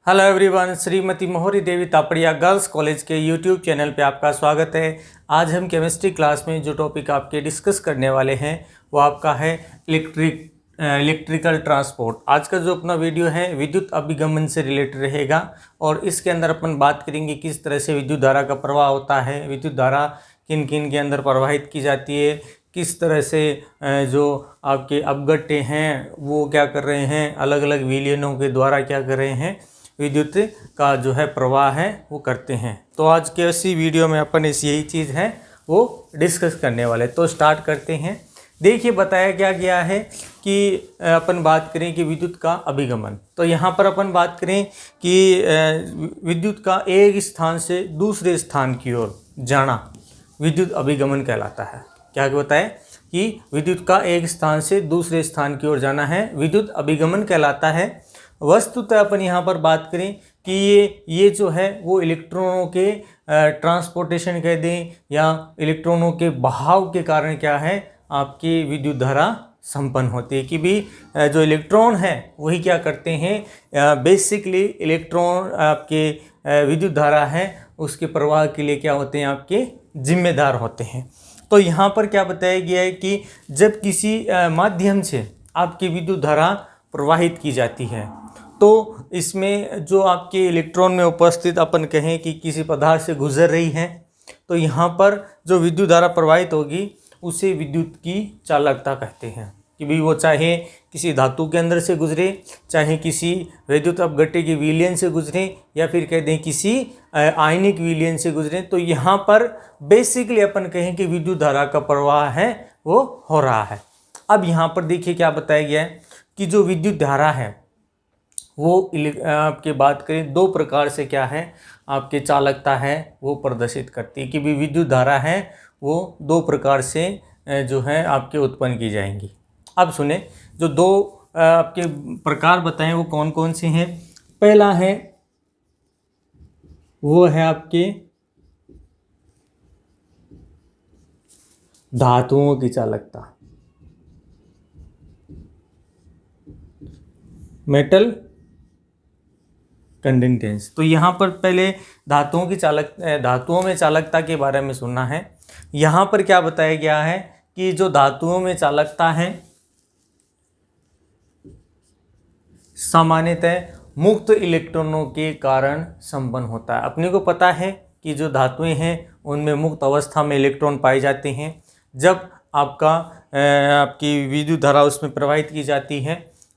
Hello everyone, Shrimati मोहरी देवी Tapadia girls college के YouTube channel पे आपका स्वागत है। आज हम केमिस्ट्री क्लास में जो टॉपिक आपके डिस्कस करने वाले हैं वो आपका है इलेक्ट्रिकल ट्रांसपोर्ट। आज का जो अपना वीडियो है विद्युत अभिगमन से रिलेटेड रहेगा और इसके अंदर अपन बात करेंगे किस तरह से विद्युत धारा का प्रवाह होता है, विद्युत धारा किन किन के अंदर प्रवाहित की जाती है, किस तरह से जो आपके अपघट्य हैं वो क्या कर रहे हैं, अलग अलग विलयनों के द्वारा क्या कर रहे हैं, विद्युत का जो है प्रवाह है वो करते हैं। तो आज के इसी वीडियो में अपन इस यही चीज़ है वो डिस्कस करने वाले। तो स्टार्ट करते हैं। देखिए बताया क्या गया है कि अपन बात करें कि विद्युत का अभिगमन। तो यहाँ पर अपन बात करें कि विद्युत का एक स्थान से दूसरे स्थान की ओर जाना विद्युत अभिगमन कहलाता है। क्या बताए कि विद्युत का एक स्थान से दूसरे स्थान की ओर जाना है विद्युत अभिगमन कहलाता है। वस्तुतः अपन यहाँ पर बात करें कि ये जो है वो इलेक्ट्रॉनों के ट्रांसपोर्टेशन कह दें या इलेक्ट्रॉनों के बहाव के कारण क्या है आपकी विद्युत धारा संपन्न होती है। कि भी जो इलेक्ट्रॉन है वही क्या करते हैं, बेसिकली इलेक्ट्रॉन आपके विद्युत धारा है उसके प्रवाह के लिए क्या होते हैं, आपके जिम्मेदार होते हैं। तो यहाँ पर क्या बताया गया है कि जब किसी माध्यम से आपकी विद्युत धारा प्रवाहित की जाती है तो इसमें जो आपके इलेक्ट्रॉन में उपस्थित अपन कहें कि किसी पदार्थ से गुजर रही है तो यहाँ पर जो विद्युत धारा प्रवाहित होगी उसे विद्युत की चालकता कहते हैं। कि भी वो चाहे किसी धातु के अंदर से गुजरे, चाहे किसी विद्युत अपघट्य के विलयन से गुजरे या फिर कह दें किसी आयनिक विलयन से गुजरे, तो यहाँ पर बेसिकली अपन कहें कि विद्युत धारा का प्रवाह है वो हो रहा है। अब यहाँ पर देखिए क्या बताया गया है कि जो विद्युत धारा है वो आपके बात करें दो प्रकार से क्या है आपके चालकता है वो प्रदर्शित करती है। कि भी विद्युत धारा है वो दो प्रकार से जो है आपके उत्पन्न की जाएंगी। अब सुने जो दो आपके प्रकार बताएं वो कौन कौन से हैं। पहला है वो है आपके धातुओं की चालकता, मेटल कंडक्टेंस। तो यहाँ पर पहले धातुओं में चालकता के बारे में सुनना है। यहाँ पर क्या बताया गया है कि जो धातुओं में चालकता है सामान्यतः मुक्त इलेक्ट्रॉनों के कारण संपन्न होता है। अपने को पता है कि जो धातुएं हैं उनमें मुक्त अवस्था में इलेक्ट्रॉन पाए जाते हैं। जब आपकी विद्युत धारा उसमें प्रवाहित की जाती है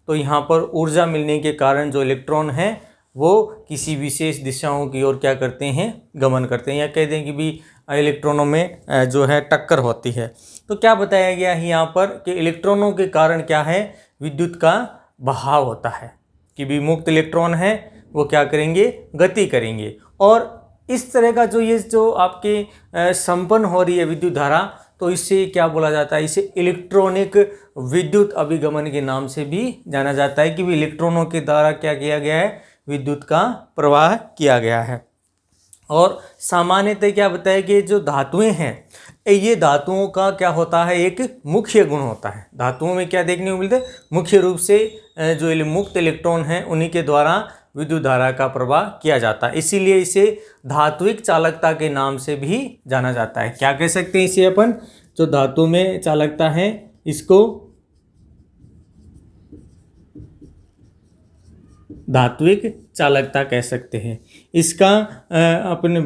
तो यहाँ पर ऊर्जा मिलने के कारण जो इलेक्ट्रॉन है वो किसी विशेष दिशाओं की ओर क्या करते हैं, गमन करते हैं, या कह दें कि भी इलेक्ट्रॉनों में जो है टक्कर होती है। तो क्या बताया गया है यहाँ पर कि इलेक्ट्रॉनों के कारण क्या है विद्युत का बहाव होता है। कि भी मुक्त इलेक्ट्रॉन है वो क्या करेंगे, गति करेंगे। और इस तरह का जो आपके संपन्न हो रही है विद्युत धारा, तो इससे क्या बोला जाता है, इसे इलेक्ट्रॉनिक विद्युत अभिगमन के नाम से भी जाना जाता है। कि भी इलेक्ट्रॉनों के द्वारा क्या किया गया है, विद्युत का प्रवाह किया गया है। और सामान्यतः क्या बताया कि जो धातुएं हैं ये धातुओं का क्या होता है, एक मुख्य गुण होता है। धातुओं में क्या देखने को मिलता है, मुख्य रूप से जो मुक्त इलेक्ट्रॉन हैं उन्हीं के द्वारा विद्युत धारा का प्रवाह किया जाता है। इसीलिए इसे धात्विक चालकता के नाम से भी जाना जाता है। क्या कह सकते हैं इसे अपन, जो धातु में चालकता है इसको धात्विक चालकता कह सकते हैं। इसका अपने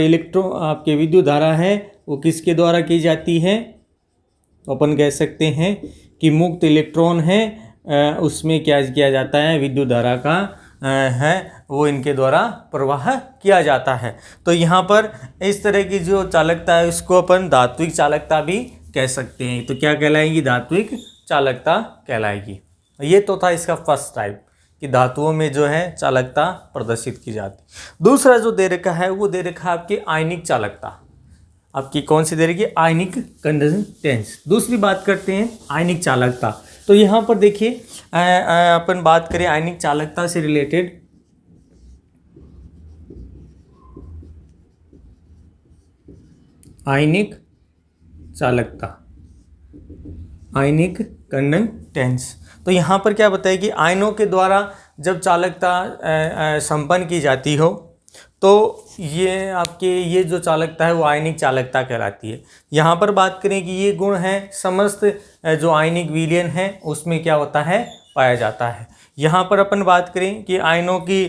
इलेक्ट्रॉन आपके विद्युत धारा है वो किसके द्वारा की जाती है, अपन कह सकते हैं कि मुक्त इलेक्ट्रॉन है उसमें क्या किया जाता है, विद्युत धारा का है वो इनके द्वारा प्रवाह किया जाता है। तो यहाँ पर इस तरह की जो चालकता है उसको अपन धात्विक चालकता भी कह सकते हैं। तो क्या कहलाएगी, धात्विक चालकता कहलाएगी। ये तो था इसका फर्स्ट टाइप कि धातुओं में जो है चालकता प्रदर्शित की जाती। दूसरा जो दे रखा है वो दे रखा है आपकी आयनिक चालकता। आपकी कौन सी दे रखी है, आयनिक कंडक्टेंस। दूसरी बात करते हैं आयनिक चालकता। तो यहाँ पर देखिए अपन बात करें आयनिक चालकता से रिलेटेड, आयनिक चालकता, आयनिक कंडक्टेंस। तो यहाँ पर क्या बताया कि आयनों के द्वारा जब चालकता संपन्न की जाती हो तो ये आपके ये जो चालकता है वो आयनिक चालकता कहलाती है। यहाँ पर बात करें कि ये गुण है समस्त जो आयनिक विलयन है उसमें क्या होता है, पाया जाता है। यहाँ पर अपन बात करें कि आयनों की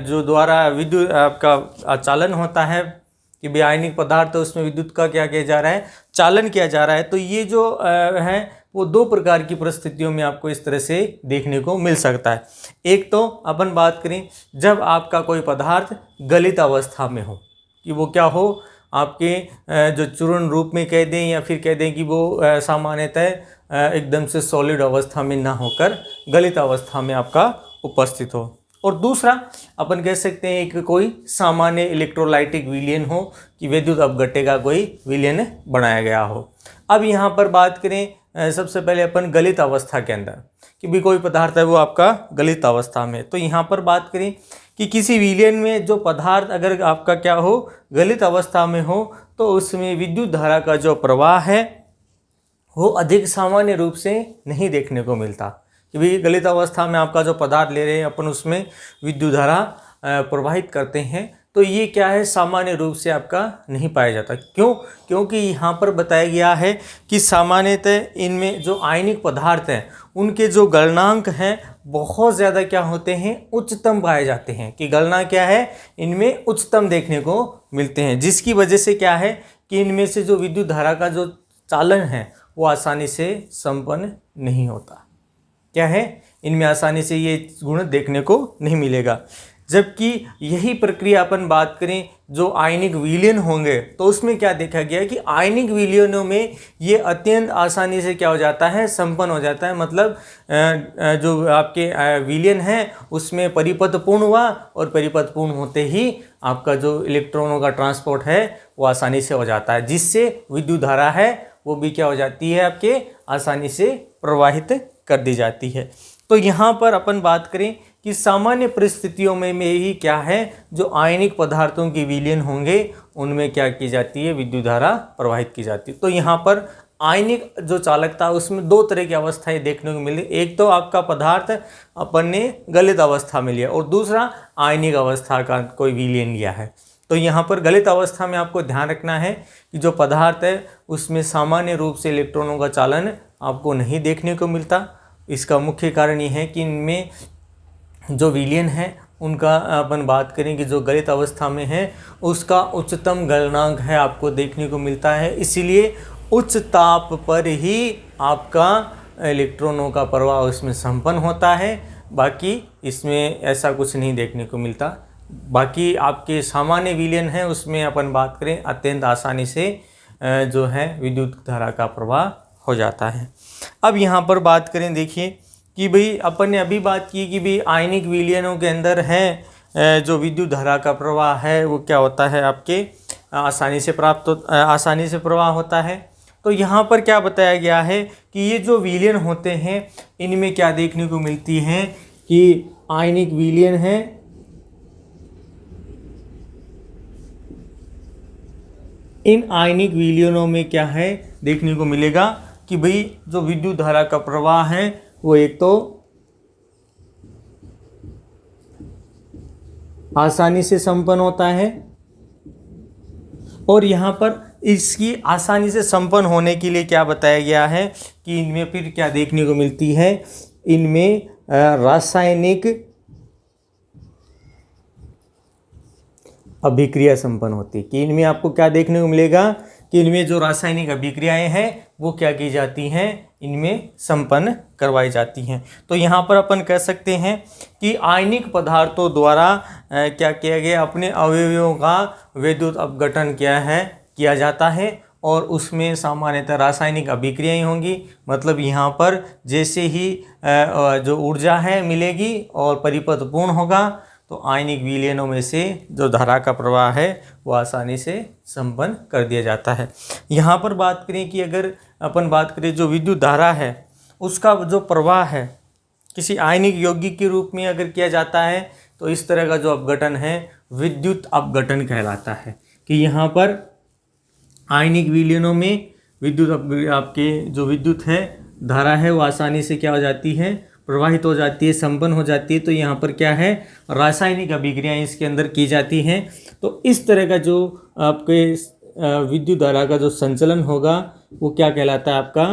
जो द्वारा विद्युत आपका चालन होता है कि भी आयनिक पदार्थ है उसमें विद्युत का क्या किया जा रहा है, चालन किया जा रहा है। तो ये जो है वो दो प्रकार की परिस्थितियों में आपको इस तरह से देखने को मिल सकता है। एक तो अपन बात करें जब आपका कोई पदार्थ गलित अवस्था में हो, कि वो क्या हो, आपके जो चूर्ण रूप में कह दें या फिर कह दें कि वो सामान्यतः एकदम से सॉलिड अवस्था में ना होकर गलित अवस्था में आपका उपस्थित हो। और दूसरा अपन कह सकते हैं कि कोई सामान्य इलेक्ट्रोलाइटिक विलयन हो, कि विद्युत अपघट्य का कोई विलयन बनाया गया हो। अब यहाँ पर बात करें सबसे पहले अपन गलित अवस्था के अंदर, कि भी कोई पदार्थ है वो आपका गलित अवस्था में। तो यहाँ पर बात करें कि किसी विलयन में जो पदार्थ अगर आपका क्या हो, गलित अवस्था में हो, तो उसमें विद्युत धारा का जो प्रवाह है वो अधिक सामान्य रूप से नहीं देखने को मिलता। कि भाई गलित अवस्था में आपका जो पदार्थ ले रहे हैं अपन उसमें विद्युत धारा प्रवाहित करते हैं, तो ये क्या है, सामान्य रूप से आपका नहीं पाया जाता। क्यों? क्योंकि यहाँ पर बताया गया है कि सामान्यतः इनमें जो आयनिक पदार्थ हैं उनके जो गलनांक हैं बहुत ज़्यादा क्या होते हैं, उच्चतम पाए जाते हैं। कि गलना क्या है, इनमें उच्चतम देखने को मिलते हैं, जिसकी वजह से क्या है कि इनमें से जो विद्युत धारा का जो चालन है वो आसानी से संपन्न नहीं होता। क्या है, इनमें आसानी से ये गुण देखने को नहीं मिलेगा। जबकि यही प्रक्रिया अपन बात करें जो आयनिक विलयन होंगे तो उसमें क्या देखा गया कि आयनिक विलयनों में ये अत्यंत आसानी से क्या हो जाता है, संपन्न हो जाता है। मतलब जो आपके विलयन है उसमें परिपथ पूर्ण हुआ और परिपथ पूर्ण होते ही आपका जो इलेक्ट्रॉनों का ट्रांसपोर्ट है वो आसानी से हो जाता है, जिससे विद्युत धारा है वो भी क्या हो जाती है, आपके आसानी से प्रवाहित कर दी जाती है। तो यहाँ पर अपन बात करें कि सामान्य परिस्थितियों में ही क्या है, जो आयनिक पदार्थों की विलयन होंगे उनमें क्या की जाती है, विद्युत धारा प्रवाहित की जाती है। तो यहाँ पर आयनिक जो चालकता उसमें दो तरह की अवस्थाएं देखने को मिली। एक तो आपका पदार्थ अपन ने गलित अवस्था में लिया और दूसरा आयनिक अवस्था का कोई विलयन लिया है। तो यहाँ पर गलित अवस्था में आपको ध्यान रखना है कि जो पदार्थ है उसमें सामान्य रूप से इलेक्ट्रॉनों का चालन आपको नहीं देखने को मिलता। इसका मुख्य कारण ये है कि इनमें जो विलयन है उनका अपन बात करें कि जो गलित अवस्था में है उसका उच्चतम गलनांक है आपको देखने को मिलता है। इसीलिए उच्च ताप पर ही आपका इलेक्ट्रॉनों का प्रवाह उसमें संपन्न होता है, बाकी इसमें ऐसा कुछ नहीं देखने को मिलता। बाकी आपके सामान्य विलयन है उसमें अपन बात करें अत्यंत आसानी से जो है विद्युत धारा का प्रवाह हो जाता है। अब यहाँ पर बात करें, देखिए कि भाई अपन ने अभी बात की कि भाई आयनिक विलयनों के अंदर है जो विद्युत धारा का प्रवाह है वो क्या होता है, आपके आसानी से प्रवाह होता है। तो यहाँ पर क्या बताया गया है कि ये जो विलयन होते हैं इनमें क्या देखने को मिलती है कि आयनिक विलयन है इन आयनिक विलयनों में क्या है देखने को मिलेगा कि भाई जो विद्युत धारा का प्रवाह है वो एक तो आसानी से संपन्न होता है, और यहाँ पर इसकी आसानी से संपन्न होने के लिए क्या बताया गया है कि इनमें फिर क्या देखने को मिलती है, इनमें रासायनिक अभिक्रिया संपन्न होती है। कि इनमें आपको क्या देखने को मिलेगा कि इनमें जो रासायनिक अभिक्रियाएं हैं वो क्या की जाती हैं, इनमें संपन्न करवाई जाती हैं। तो यहाँ पर अपन कह सकते हैं कि आयनिक पदार्थों द्वारा क्या किया गया, अपने अवयवों का विद्युत अपघटन किया जाता है, और उसमें सामान्यतः रासायनिक अभिक्रियाएं होंगी। मतलब यहाँ पर जैसे ही जो ऊर्जा है मिलेगी और परिपथ पूर्ण होगा तो आयनिक विलयनों में से जो धारा का प्रवाह है वो आसानी से संपन्न कर दिया जाता है। यहाँ पर बात करें कि अगर अपन बात करें जो विद्युत धारा है उसका जो प्रवाह है किसी आयनिक यौगिक के रूप में अगर किया जाता है तो इस तरह का जो अपघटन है विद्युत अपघटन कहलाता है। कि यहाँ पर आयनिक विलयनों में विद्युत आपके जो विद्युत है धारा है वो आसानी से क्या हो जाती है, प्रवाहित हो जाती है, संपन्न हो जाती है, तो यहाँ पर क्या है, रासायनिक अभिक्रियाएं इसके अंदर की जाती हैं। तो इस तरह का जो आपके विद्युत धारा का जो संचलन होगा वो क्या कहलाता है, आपका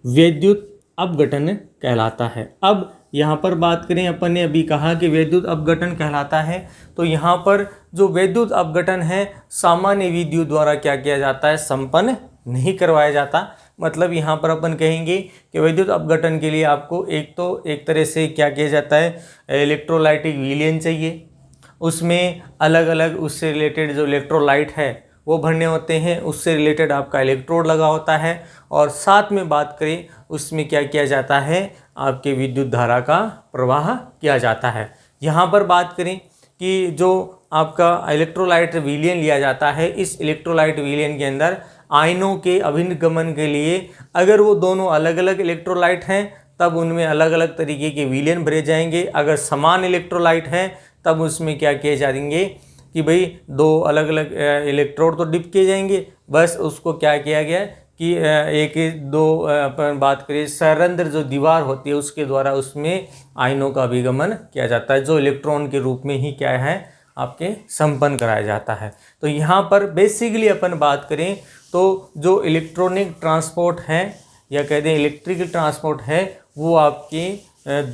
वैद्युत अपघटन कहलाता है। अब यहाँ पर बात करें, अपन ने अभी कहा कि वैद्युत अपघटन कहलाता है, तो यहाँ पर जो वैद्युत अपघटन है सामान्य विधियों द्वारा क्या किया जाता है, संपन्न नहीं करवाया जाता। मतलब यहाँ पर अपन कहेंगे कि वैद्युत अपघटन के लिए आपको एक तरह से क्या किया जाता है, इलेक्ट्रोलाइटिक विलयन चाहिए, उसमें अलग अलग उससे रिलेटेड जो इलेक्ट्रोलाइट है वो भरने होते हैं, उससे रिलेटेड आपका इलेक्ट्रोड लगा होता है, और साथ में बात करें उसमें क्या किया जाता है, आपके विद्युत धारा का प्रवाह किया जाता है। यहाँ पर बात करें कि जो आपका इलेक्ट्रोलाइट विलयन लिया जाता है, इस इलेक्ट्रोलाइट विलयन के अंदर आयनों के अभिन्न गमन के लिए अगर वो दोनों अलग अलग इलेक्ट्रोलाइट हैं तब उनमें अलग अलग तरीके के विलयन भरे जाएंगे। अगर समान इलेक्ट्रोलाइट हैं तब उसमें क्या किए जाएंगे कि भाई दो अलग अलग इलेक्ट्रोड तो डिप किए जाएंगे, बस उसको क्या किया गया कि एक दो अपन बात करें सरंध्र जो दीवार होती है उसके द्वारा उसमें आयनों का अभिगमन किया जाता है, जो इलेक्ट्रॉन के रूप में ही क्या है आपके संपन्न कराया जाता है। तो यहाँ पर बेसिकली अपन बात करें तो जो इलेक्ट्रॉनिक ट्रांसपोर्ट है या कह दें इलेक्ट्रिकल ट्रांसपोर्ट है वो आपके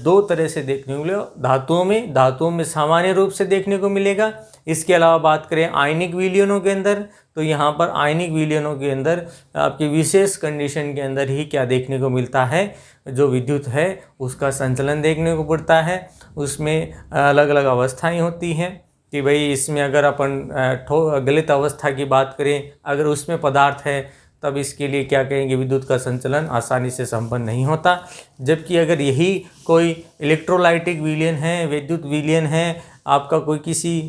दो तरह से देखने को मिलेगा। धातुओं में सामान्य रूप से देखने को मिलेगा। इसके अलावा बात करें आयनिक विलयनों के अंदर, तो यहाँ पर आयनिक विलयनों के अंदर आपकी विशेष कंडीशन के अंदर ही क्या देखने को मिलता है, जो विद्युत है उसका संचलन देखने को पड़ता है। उसमें अलग अलग अवस्थाएं होती हैं कि भाई इसमें अगर अपन गलित अवस्था की बात करें, अगर उसमें पदार्थ है तब इसके लिए क्या कहेंगे, विद्युत का संचलन आसानी से संपन्न नहीं होता। जबकि अगर यही कोई इलेक्ट्रोलाइटिक विलयन है, विद्युत विलयन है, आपका कोई किसी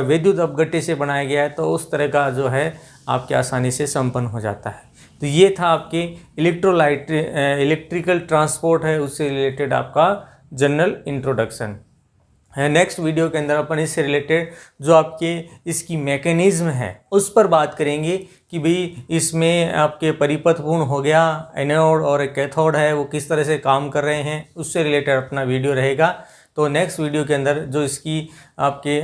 विद्युत अपघट्य से बनाया गया है, तो उस तरह का जो है आपके आसानी से संपन्न हो जाता है। तो ये था आपके इलेक्ट्रिकल ट्रांसपोर्ट है उससे रिलेटेड आपका जनरल इंट्रोडक्शन है। नेक्स्ट वीडियो के अंदर अपन इससे रिलेटेड जो आपके इसकी मैकेनिज्म है उस पर बात करेंगे कि भाई इसमें आपके परिपथ पूर्ण हो गया, एनोड और एक कैथोड है वो किस तरह से काम कर रहे हैं, उससे रिलेटेड अपना वीडियो रहेगा। तो नेक्स्ट वीडियो के अंदर जो इसकी आपके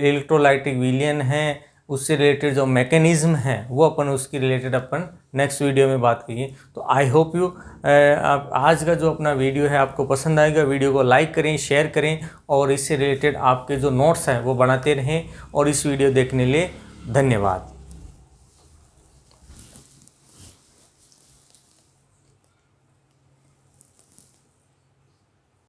इलेक्ट्रोलाइटिक विलयन है उससे रिलेटेड जो मैकेनिज्म है वो अपन उसकी रिलेटेड अपन नेक्स्ट वीडियो में बात करेंगे। तो आई होप यू आज का जो अपना वीडियो है आपको पसंद आएगा। वीडियो को लाइक करें, शेयर करें और इससे रिलेटेड आपके जो नोट्स हैं वो बनाते रहें। और इस वीडियो देखने के लिए धन्यवाद।